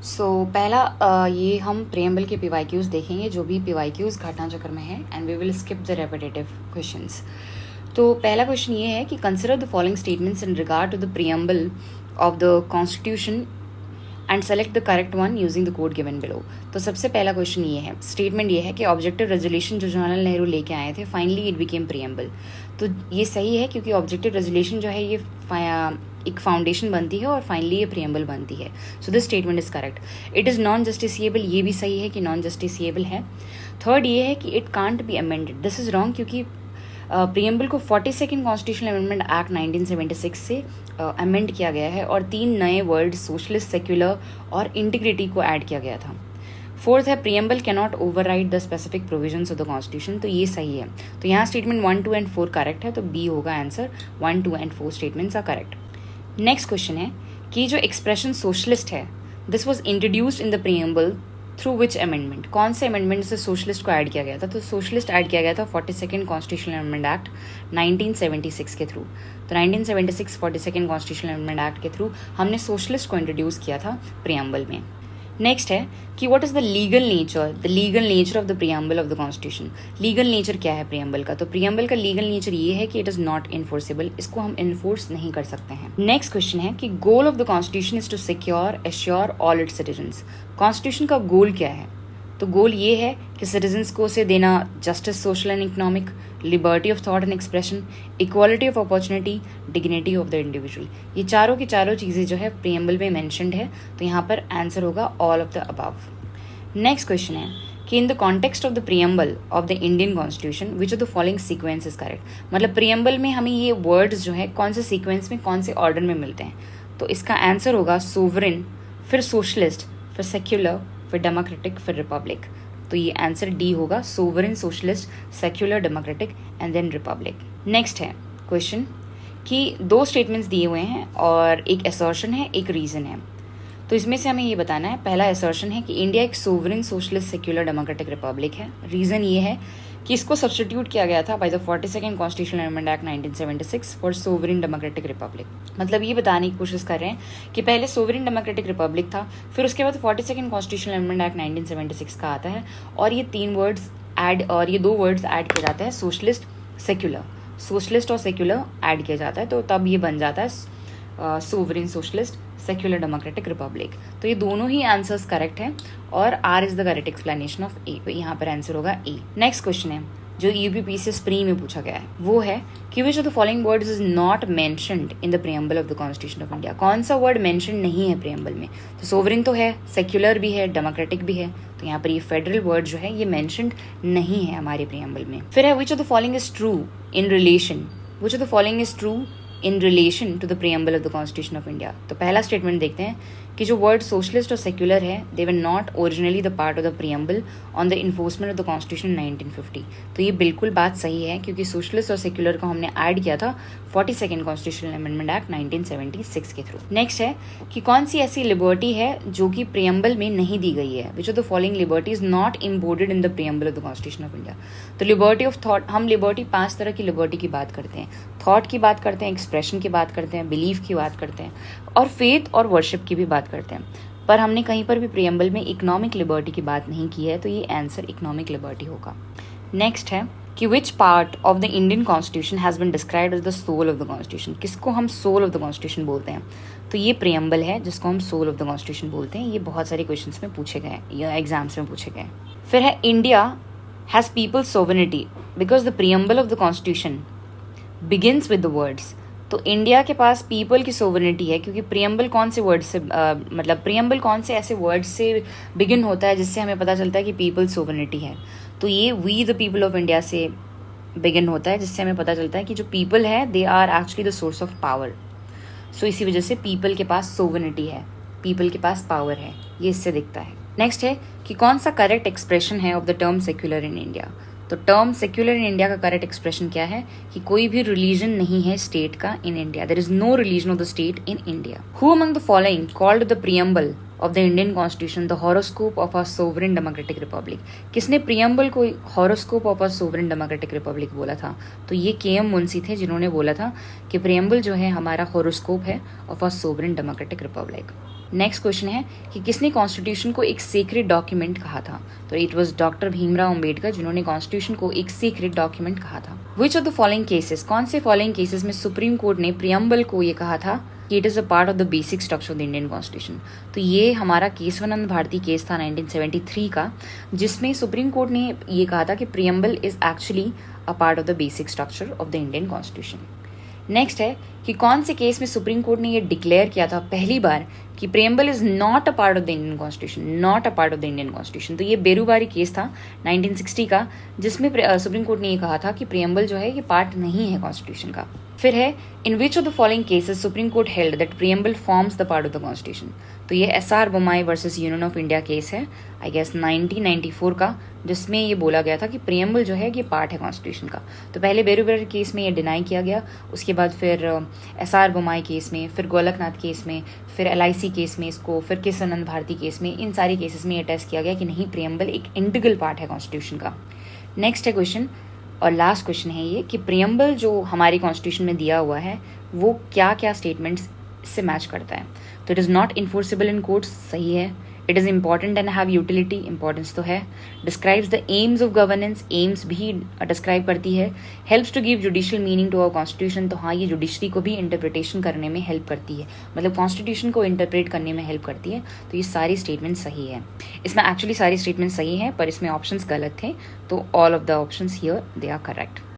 पहला ये हम प्रियम्बल के पीवाईक्यूज देखेंगे, जो भी पीवाईक्यूज घटना चक्र में है, and we will skip the repetitive questions. तो पहला क्वेश्चन ये है कि consider the following statements in regard to the preamble of the constitution and select the correct one using the code given below. तो सबसे पहला क्वेश्चन ये है, स्टेटमेंट ये है कि ऑब्जेक्टिव रेजोल्यूशन जो जवाहरलाल नेहरू लेके आए थे, फाइनली इट बिकेम प्रियम्बल। तो ये सही है, क्योंकि ऑब्जेक्टिव रेजोल्यूशन जो है ये एक फाउंडेशन बनती है और फाइनली ये प्रियम्बल बनती है। So this statement is correct. It is non justiciable, ये भी सही है कि नॉन जस्टिसिएबल है। थर्ड ये है कि it can't be amended, this is wrong, क्योंकि प्रियम्बल को 42nd कॉन्स्टिट्यूशनल अमेंडमेंट एक्ट 1976 से अमेंड किया गया है और 3 नए वर्ड सोशलिस्ट, सेक्युलर और इंटीग्रिटी को ऐड किया गया था। फोर्थ है, preamble cannot override the specific provisions of the constitution. तो ये सही है। तो यहाँ स्टेटमेंट 1, 2 एंड 4 करेक्ट है, तो बी होगा answer. 1, 2 and 4 statements are correct. Next question है कि जो एक्सप्रेशन सोशलिस्ट है, this was introduced in the preamble through which amendment, कौन से अमेंडमेंट से सोशलिस्ट को ऐड किया गया था? तो सोशलिस्ट ऐड किया गया था 42nd कॉन्स्टिट्यूशनल अमेंडमेंट एक्ट 1976 के थ्रू। तो 1976 42nd कॉन्स्टिट्यूशनल अमेंडमेंट एक्ट के थ्रू हमने सोशलिस्ट को इंट्रोड्यूस किया था प्रियम्बल में। नेक्स्ट है कि what is the legal nature of the preamble of the constitution. Legal nature क्या है प्रियम्बल का? तो प्रियम्बल का लीगल नेचर ये है कि इट इज नॉट इन्फोर्सेबल, इसको हम इन्फोर्स नहीं कर सकते हैं। नेक्स्ट क्वेश्चन है कि goal of the constitution is to secure assure all its citizens. Constitution का गोल क्या है? तो गोल ये है कि सिटीजन्स को उसे देना justice, social and economic, liberty of thought and expression, equality of opportunity, dignity of the individual. ये चारों की चारों चीज़ें जो है प्रियम्बल में मेंशन्ड है, तो यहाँ पर आंसर होगा all of the above. Next question है कि in the context of the preamble of the Indian constitution which of the following sequence is correct. मतलब प्रियम्बल में हमें ये वर्ड्स जो है कौन से सीक्वेंस में, कौन से ऑर्डर में मिलते हैं? तो इसका आंसर होगा सोवरेन, फिर सोशलिस्ट, फिर सेक्युलर, फिर डेमोक्रेटिक, फिर रिपब्लिक। तो ये आंसर डी होगा, sovereign, socialist, secular, democratic and then republic. Next है क्वेश्चन कि 2 स्टेटमेंट्स दिए हुए हैं और एक असर्शन है, एक रीजन है। तो इसमें से हमें ये बताना है, पहला असर्शन है कि इंडिया एक sovereign, socialist, secular, democratic Republic है। रीजन ये है कि इसको सब्स्टिट्यूट किया गया था by the 42nd constitutional amendment act 1976 for sovereign democratic Republic. मतलब ये बताने की कोशिश कर रहे हैं कि पहले सोवरेन डेमोक्रेटिक रिपब्लिक था, फिर उसके बाद 42nd कॉन्स्टिट्यूशनल अमेंडमेंट एक्ट 1976 का आता है और ये 3 वर्ड्स ऐड और ये 2 वर्ड्स ऐड किए जाते हैं, सोशलिस्ट, सेक्युलर। सोशलिस्ट और सेक्युलर ऐड किया जाता है, तो तब ये बन जाता है sovereign, socialist, secular, democratic republic. तो ये दोनों ही आंसर्स करेक्ट हैं और R is the correct explanation of A. तो यहाँ पर आंसर होगा ए। नेक्स्ट क्वेश्चन है जो यूपीपीसीएस प्री में पूछा गया है, वो है कि विच of the following words is not mentioned in the preamble of the constitution of India. कौन सा वर्ड मेंशन नहीं है प्रियम्बल में? तो सोवरेन तो है, सेक्युलर भी है, डेमोक्रेटिक भी है, तो यहाँ पर ये फेडरल वर्ड जो है ये मेंशन्ड नहीं है हमारे प्रियम्बल में। फिर है which of the following is true in relation, which of the following is true in relation to the preamble of the constitution of India. तो पहला स्टेटमेंट देखते हैं कि जो वर्ड सोशलिस्ट और सेक्युलर है, they were not originally the part of the preamble on the enforcement of the constitution 1950। तो ये बिल्कुल बात सही है, क्योंकि सोशलिस्ट और सेक्युलर को हमने ऐड किया था 42nd कॉन्स्टिट्यूशनल अमेंडमेंट एक्ट 1976 के थ्रू। नेक्स्ट है कि कौन सी ऐसी लिबर्टी है जो कि प्रियम्बल में नहीं दी गई है? Which of the following liberty is not embodied in the preamble of the constitution of India. तो लिबर्टी ऑफ थॉट, हम लिबर्टी 5 तरह की लिबर्टी की बात करते हैं, थॉट की बात करते हैं, एक्सप्रेशन की बात करते हैं, बिलीफ की बात करते हैं और फेथ और वर्शिप की भी बात करते हैं, पर हमने कहीं पर भी प्रियम्बल में इकोनॉमिक लिबर्टी की बात नहीं की है, तो ये आंसर इकोनॉमिक लिबर्टी होगा। नेक्स्ट है कि which part of the Indian constitution has been described as the soul of the constitution. किसको हम सोल ऑफ द कॉन्स्टिट्यूशन बोलते हैं? तो ये प्रियम्बल है जिसको हम सोल ऑफ द कॉन्स्टिट्यूशन बोलते हैं। ये बहुत सारे क्वेश्चन में पूछे गए या एग्जाम्स में पूछे गए। फिर है India has people sovereignty because the preamble of the constitution begins with the words. तो इंडिया के पास पीपल की सोवरेनिटी है क्योंकि प्रियम्बल कौन से वर्ड से मतलब प्रियम्बल कौन से ऐसे वर्ड से बिगिन होता है जिससे हमें पता चलता है कि पीपल सोवरेनिटी है? तो ये we the people of India से बिगिन होता है, जिससे हमें पता चलता है कि जो पीपल है they are actually the source of power. So इसी वजह से पीपल के पास सोवरेनिटी है, पीपल के पास पावर है, ये इससे दिखता है। नेक्स्ट है कि कौन सा करेक्ट एक्सप्रेशन है of the term secular in India. तो टर्म सेक्युलर इन इंडिया का करेक्ट एक्सप्रेशन क्या है कि कोई भी रिलीजन नहीं है स्टेट का in India, there is no religion of the state in India. Who among the following called the preamble of the Indian constitution the horoscope of a sovereign democratic republic. किसने preamble को horoscope of a sovereign democratic republic बोला था? तो ये KM. Munshi थे जिन्होंने बोला था कि प्रियम्बल जो है हमारा हॉरोस्कोप है of a sovereign democratic Republic. Next question है कि किसने कॉन्स्टिट्यूशन को एक सीक्रेट डॉक्यूमेंट कहा था? तो it was doctor Bhimrao Ambedkar जिन्होंने कॉन्स्टिट्यूशन को एक सीक्रेट डॉक्यूमेंट कहा था। विच ऑफ द फॉलोइंग केसेस, कौन से फॉलोइंग केसेस में सुप्रीम कोर्ट ने प्रियम्बल को ये कहा था कि it is a part of the basic structure of the Indian constitution? तो ये हमारा केशवानंद भारती केस था 1973 का, जिसमें सुप्रीम कोर्ट ने ये कहा था कि preamble is actually a part of the basic structure of the Indian constitution. Next है कि कौन से केस में सुप्रीम कोर्ट ने ये डिक्लेयर किया था पहली बार कि preamble is not a part of the Indian constitution, not a part of the Indian constitution? तो ये बेरूबारी केस था 1960 का, जिसमें सुप्रीम कोर्ट ने ये कहा था कि प्रियम्बल जो है ये पार्ट नहीं है कॉन्स्टिट्यूशन का। फिर है in which of the following cases supreme court held that preamble forms the part of the constitution? तो ये SR Bommai versus union of India case है, आई गेस 1994 का, जिसमें ये बोला गया था कि प्रियम्बल जो है ये पार्ट है कॉन्स्टिट्यूशन का। तो पहले बेरूबारी केस में ये डिनाई किया गया, उसके बाद फिर एसआर बोमाई केस में, फिर गोलकनाथ केस में, फिर एलआईसी केस में इसको, फिर केशवानंद भारती केस में, इन सारी केसेस में ये टेस्ट किया गया कि नहीं, प्रियम्बल एक इंटीग्रल पार्ट है कॉन्स्टिट्यूशन का। नेक्स्ट है क्वेश्चन और लास्ट क्वेश्चन है ये कि प्रियम्बल जो हमारी कॉन्स्टिट्यूशन में दिया हुआ है वो क्या क्या स्टेटमेंट्स से मैच करता है? तो it is not enforceable in courts, सही है। It is important and have utility, importance तो है। Describes the aims of governance, aims भी डिस्क्राइब करती है। Helps to give judicial meaning to our constitution, तो हाँ ये जुडिशरी को भी इंटरप्रिटेशन करने में हेल्प करती है, मतलब कॉन्स्टिट्यूशन को इंटरप्रेट करने में हेल्प करती है। तो ये सारी स्टेटमेंट सही है। इसमें एक्चुअली सारी स्टेटमेंट सही है पर इसमें ऑप्शंस गलत थे, तो all of the options here they are correct.